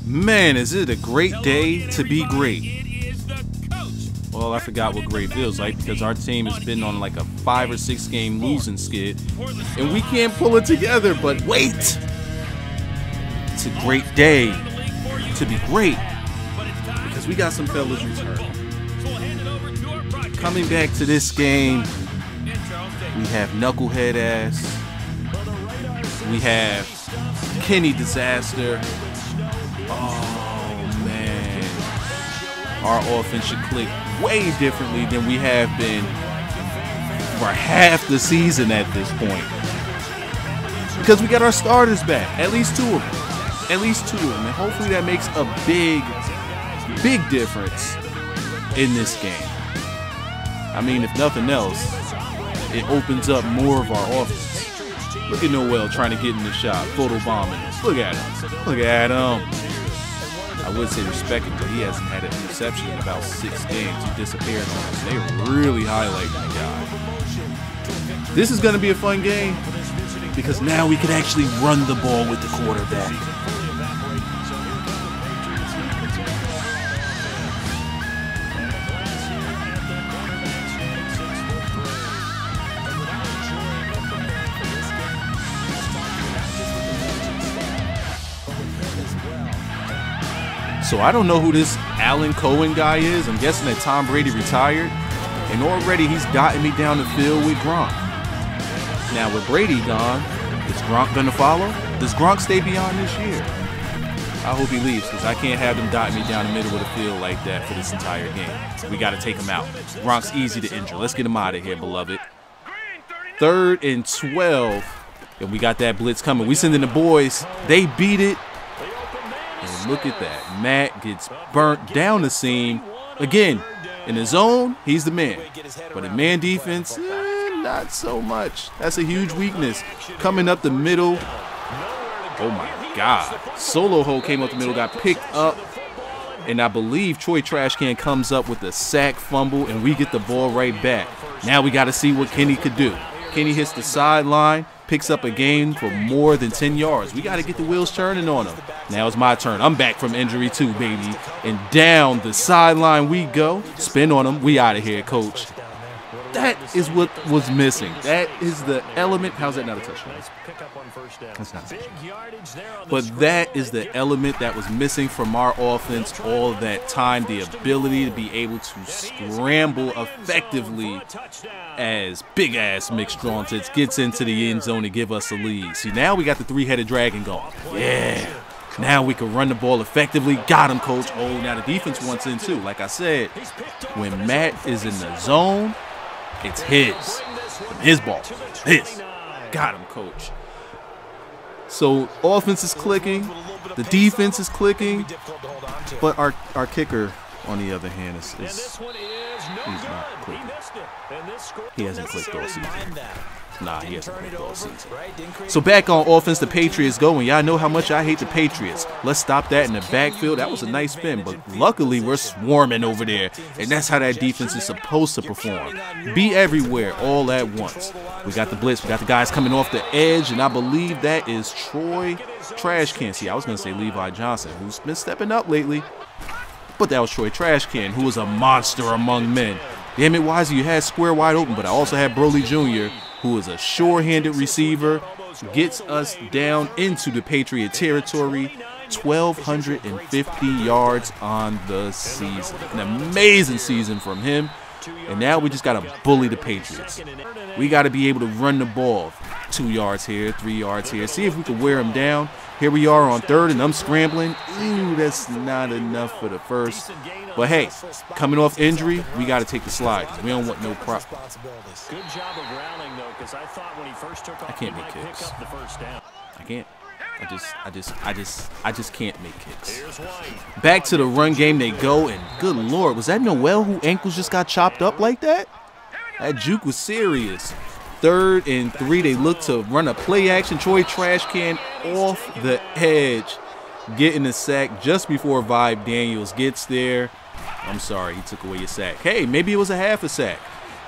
Man, is it a great day to be great? Well, I forgot what great feels like because our team has been on like a 5 or 6 game losing skid and we can't pull it together, but wait! It's a great day to be great because we got some fellas returning. Coming back to this game, we have Knucklehead Ass, we have Kenny Disaster. Oh man, our offense should click way differently than we have been for half the season at this point. Because we got our starters back, at least 2 of them. At least 2 of them. And hopefully that makes a big difference in this game. I mean, if nothing else, it opens up more of our offense. Look at Noel trying to get in the shot, photobombing. Look at him. Look at him. I would say respect him, but he hasn't had an interception in about 6 games. He disappeared on us. They were really highlighting the guy. This is going to be a fun game because now we can actually run the ball with the quarterback. So I don't know who this Alan Cohen guy is. I'm guessing that Tom Brady retired. And already he's gotten me down the field with Gronk. Now with Brady gone, is Gronk going to follow? Does Gronk stay beyond this year? I hope he leaves because I can't have them dotting me down the middle of the field like that for this entire game. We got to take him out. Gronk's easy to injure. Let's get him out of here, beloved. 3rd and 12. And we got that blitz coming. We sending the boys. They beat it. And look at that. Matt gets burnt down the seam. Again, in the zone, he's the man. But in man defense, not so much. That's a huge weakness. Coming up the middle. Oh, my God. Solo Ho came up the middle, got picked up. And I believe Troy Trashcan comes up with a sack fumble, and we get the ball right back. Now we got to see what Kenny could do. Kenny hits the sideline. Picks up a gain for more than 10 yards. We got to get the wheels turning on him. Now it's my turn. I'm back from injury too, baby. And down the sideline we go. Spin on him. We out of here, coach. That is what was missing. That is the element. How's that not a touchdown? That's not a touchdown. But that is the element that was missing from our offense all that time. The ability to be able to scramble effectively as big-ass Mick Strongtits gets into the end zone to give us a lead. See, now we got the 3-headed dragon going. Yeah. Now we can run the ball effectively. Got him, coach. Oh, now the defense wants in too. Like I said, when Matt is in the zone, it's his ball. His. Got him, coach. So offense is clicking, the defense is clicking, but our kicker, on the other hand, he's not clicking. He hasn't clicked all season. Nah, he hasn't clicked all season. So back on offense, the Patriots going. Y'all know how much I hate the Patriots. Let's stop that in the backfield. That was a nice spin, but luckily we're swarming over there, and that's how that defense is supposed to perform. Be everywhere all at once. We got the blitz. We got the guys coming off the edge, and I believe that is Troy Trashcan. See, I was going to say Levi Johnson, who's been stepping up lately, but that was Troy Trashcan, who was a monster among men. Damn it, Wisey, you had square wide open, but I also had Broly Jr., who is a sure-handed receiver, gets us down into the Patriot territory. 1,250 yards on the season. An amazing season from him. And now we just got to bully the Patriots. We got to be able to run the ball. 2 yards here, 3 yards here. See if we can wear them down. Here we are on 3rd, and I'm scrambling. Ooh, that's not enough for the first. But hey, coming off injury, we got to take the slide. We don't want no prop. I can't make kicks. I can't. I just can't make kicks. Back to the run game they go, and good Lord, was that Noel who ankles just got chopped up like that? That juke was serious. 3rd and 3, they look to run a play action. Troy Trashcan off the edge, getting a sack just before Vibe Daniels gets there. I'm sorry, he took away your sack. Hey, maybe it was a half a sack.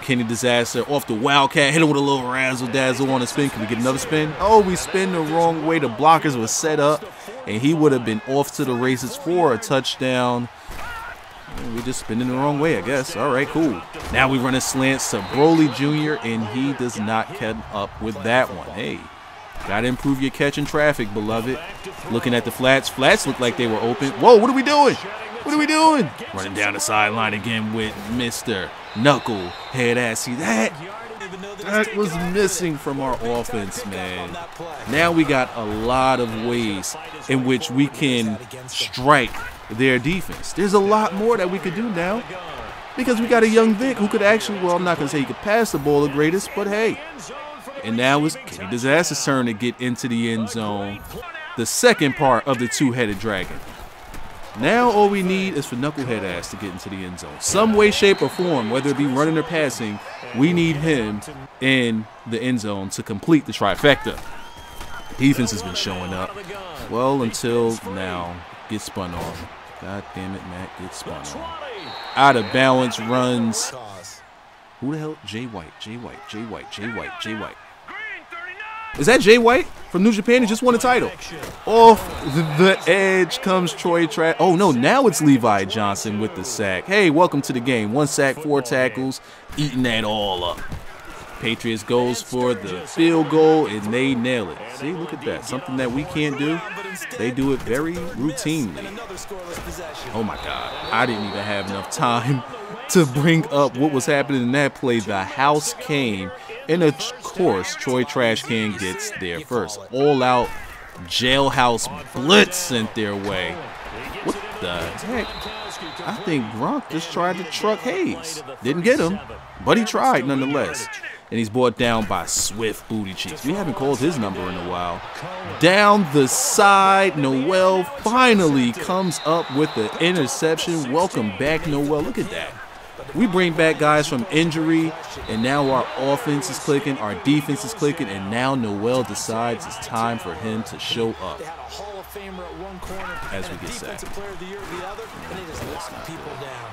Kenny Disaster off the Wildcat, hit him with a little razzle dazzle on a spin. Can we get another spin? Oh, we spin the wrong way. The blockers were set up. and he would have been off to the races for a touchdown. We're just spinning the wrong way, I guess. All right, cool. Now we run a slant to Broly Jr., and he does not catch up with that one. Hey, got to improve your catch in traffic, beloved. Looking at the flats. Flats look like they were open. Whoa, what are we doing? What are we doing? Running down the sideline again with Mr. Knucklehead ass. See that? That was missing from our offense, man. Now we got a lot of ways in which we can strike their defense. There's a lot more that we could do now because we got a young Vic who could actually, well, I'm not going to say he could pass the ball the greatest, but hey. And now it's Kenny Disaster's turn to get into the end zone. The second part of the two-headed dragon. Now all we need is for Knucklehead ass to get into the end zone. Some way, shape, or form, whether it be running or passing, we need him in the end zone to complete the trifecta. Defense has been showing up. Well, until now. Get spun on. God damn it, Matt. Get spun on. Out of balance runs. Who the hell? Jay White. Jay White. Jay White. Jay White. Jay White. Is that Jay White from New Japan? He just won a title. Off the edge comes Troy Trash. Oh, no. Now it's Levi Johnson with the sack. Hey, welcome to the game. 1 sack, 4 tackles. Eating that all up. Patriots goes for the field goal, and they nail it. See, look at that. Something that we can't do. They do it very routinely. Oh, my God. I didn't even have enough time to bring up what was happening in that play. The house came. And, of course, Troy Trash Can gets there first. All-out jailhouse blitz sent their way. What the heck? I think Gronk just tried to truck Hayes. Didn't get him, but he tried nonetheless. And he's brought down by Swift Booty Cheeks. We haven't called his number in a while. Down the side, Noel finally comes up with the interception. Welcome back, Noel. Look at that. We bring back guys from injury, and now our offense is clicking, our defense is clicking, and now Noel decides it's time for him to show up as we get sacked.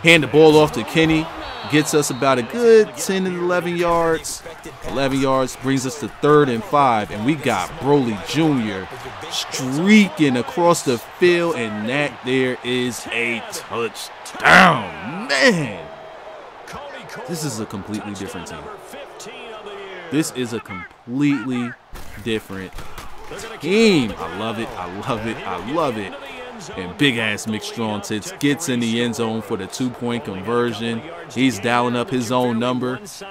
Hand the ball off to Kenny. Gets us about a good 10 and 11 yards. 11 yards brings us to 3rd and 5, and we got Broly Jr. streaking across the field, and that there is a touchdown. Man, this is a completely different team. This is a completely different team. I love it. I love it. I love it. And big-ass Mick Strong Tits gets in the end zone for the 2-point conversion. He's dialing up his own number. Things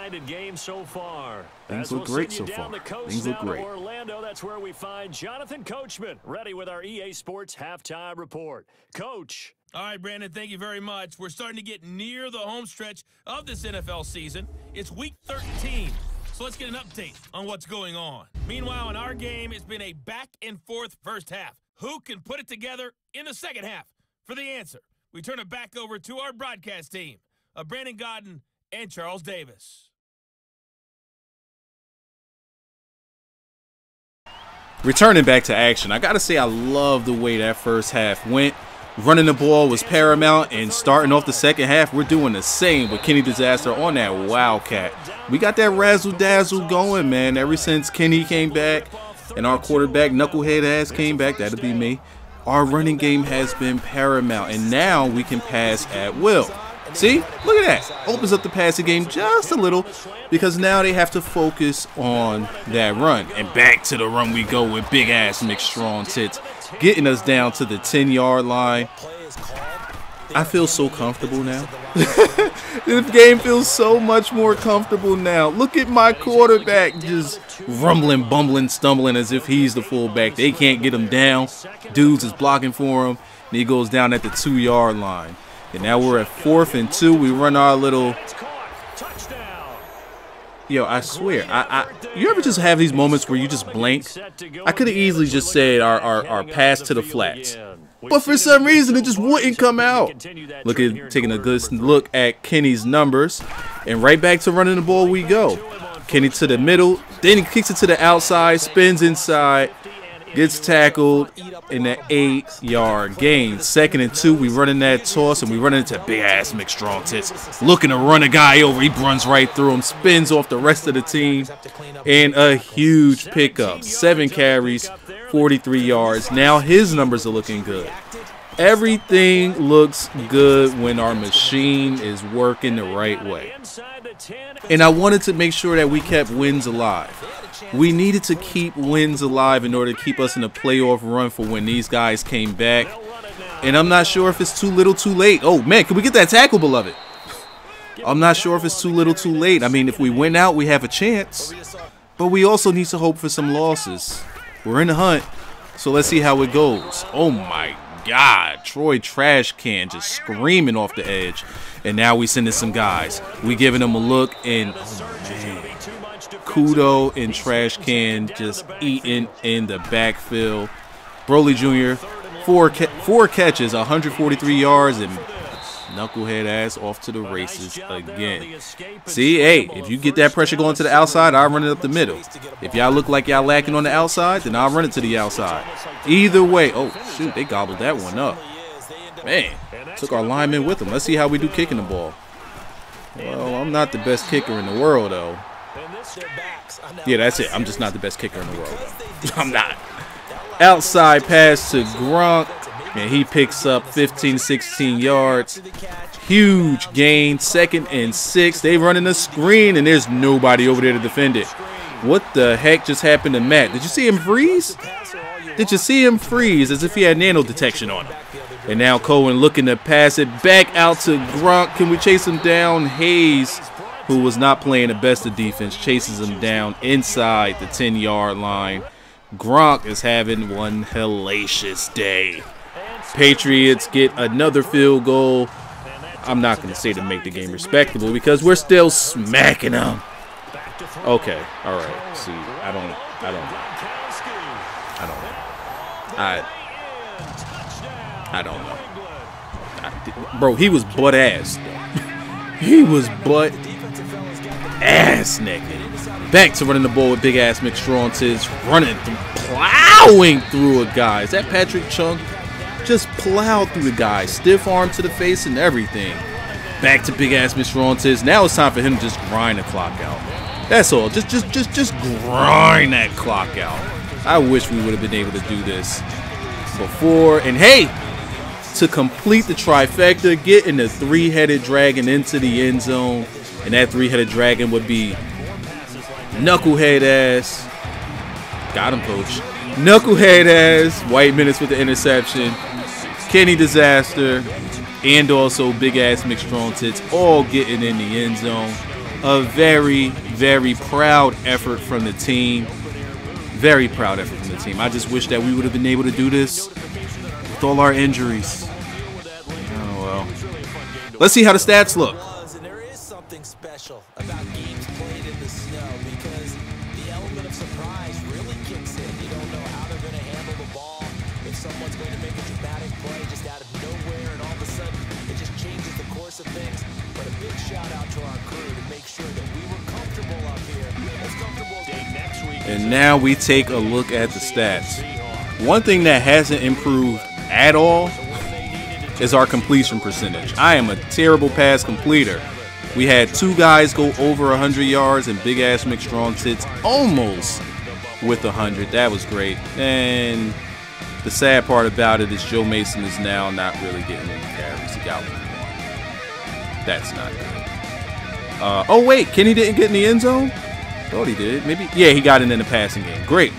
look great so far. Things look great. Orlando, that's where we find Jonathan Coachman, ready with our EA Sports halftime report. Coach. All right, Brandon, thank you very much. We're starting to get near the home stretch of this NFL season. It's week 13, so let's get an update on what's going on. Meanwhile, in our game, it's been a back-and-forth first half. Who can put it together in the second half? For the answer, we turn it back over to our broadcast team of Brandon Godden and Charles Davis. Returning back to action, I got to say I love the way that first half went. Running the ball was paramount, and starting off the second half, we're doing the same with Kenny Disaster on that Wildcat. We got that razzle-dazzle going, man, ever since Kenny came back and our quarterback, Knucklehead ass, came back. That'll be me. Our running game has been paramount, and now we can pass at will. See? Look at that. Opens up the passing game just a little because now they have to focus on that run. And back to the run we go with big-ass Mick Strong Tits, getting us down to the 10-yard line. I feel so comfortable now. This game feels so much more comfortable now. Look at my quarterback just rumbling, bumbling, stumbling as if he's the fullback. They can't get him down. Dudes is blocking for him, and he goes down at the 2-yard line. And now we're at 4th and 2. We run our little... Yo, I swear, you ever just have these moments where you just blank? I could have easily just said our pass to the flats. But for some reason, it just wouldn't come out. Look at taking a good look at Kenny's numbers. And right back to running the ball we go. Kenny to the middle. Then he kicks it to the outside, spins inside. Gets tackled in the 8-yard gain. 2nd and 2. We running that toss and we run into big ass McStrong tits. Looking to run a guy over. He runs right through him. Spins off the rest of the team. And a huge pickup. 7 carries, 43 yards. Now his numbers are looking good. Everything looks good when our machine is working the right way. And I wanted to make sure that we kept wins alive. We needed to keep wins alive in order to keep us in a playoff run for when these guys came back. And I'm not sure if it's too little too late. Oh, man, can we get that tackle, beloved? I'm not sure if it's too little too late. I mean, if we win out, we have a chance. But we also need to hope for some losses. We're in the hunt, so let's see how it goes. Oh, my God. Troy Trash Can just screaming off the edge. And now we sending some guys. We giving them a look, and oh, man. Kudo and Trash Can just eating in the backfield. Broly Jr., four catches, 143 yards, and knucklehead ass off to the races again. See, hey, if you get that pressure going to the outside, I'll run it up the middle. If y'all look like y'all lacking on the outside, then I'll run it to the outside. Either way, oh, shoot, they gobbled that one up. Man, took our lineman with them. Let's see how we do kicking the ball. Well, I'm not the best kicker in the world, though. Yeah, that's it. I'm just not the best kicker in the world. I'm not. Outside pass to Gronk, and he picks up 15, 16 yards. Huge gain. 2nd and 6. They running a screen, and there's nobody over there to defend it. What the heck just happened to Matt? Did you see him freeze? Did you see him freeze as if he had nano detection on him? And now Cohen looking to pass it back out to Gronk. Can we chase him down? Hayes, who was not playing the best of defense, chases him down inside the 10-yard line. Gronk is having one hellacious day. Patriots get another field goal. I'm not going to say to make the game respectable because we're still smacking them. Okay, all right. See, I don't know. Bro, he was butt ass. He was butt ass naked. Back to running the ball with big ass McStrong tits, running through, plowing through a guy. Is that Patrick Chung? Just plowed through the guy, stiff arm to the face and everything. Back to big ass McStrong tits. Now it's time for him to just grind the clock out. That's all. Just grind that clock out. I wish we would have been able to do this before. And hey, to complete the trifecta, get in the 3-headed dragon into the end zone. And that 3-headed dragon would be knucklehead ass. Got him, coach. Knucklehead ass. White Menace with the interception. Kenny Disaster. And also big ass McStrong tits all getting in the end zone. A very, very proud effort from the team. Very proud effort from the team. I just wish that we would have been able to do this with all our injuries. Oh, well. Let's see how the stats look. There is something special about games played in the snow because the element of surprise really kicks in. You don't know how they're going to handle the ball. If someone's going to make a dramatic play just out of nowhere and all of a sudden it just changes the course of things. But a big shout out to our crew to make sure that we were comfortable up here. As comfortable next week. And now we take a look at the stats. One thing that hasn't improved at all is our completion percentage. I am a terrible pass completer. We had 2 guys go over 100 yards and big ass McStrong tits almost with 100. That was great. And the sad part about it is Joe Mason is now not really getting any carries. He got 1. That's not good. Oh wait, Kenny didn't get in the end zone? Thought he did. Maybe. Yeah, he got in the passing game. Great.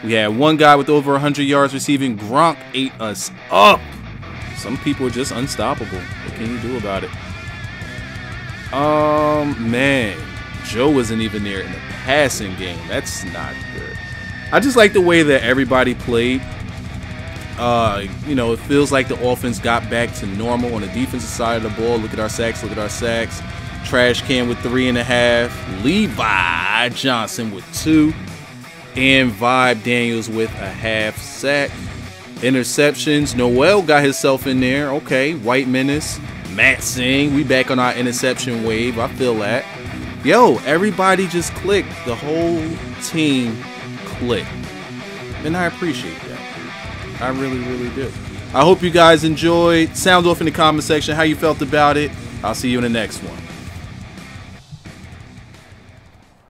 We had 1 guy with over 100 yards receiving. Gronk ate us up. Some people are just unstoppable. What can you do about it? Man. Joe wasn't even there in the passing game. That's not good. I just like the way that everybody played. You know, it feels like the offense got back to normal on the defensive side of the ball. Look at our sacks. Look at our sacks. Trash Can with 3.5. Levi Johnson with 2. And Vibe Daniels with a half sack. Interceptions. Noel got himself in there. Okay. White Menace. Matt Singh. We back on our interception wave. I feel that. Yo, everybody just clicked. The whole team clicked. And I appreciate that. I really, really do. I hope you guys enjoyed. Sound off in the comment section how you felt about it. I'll see you in the next one.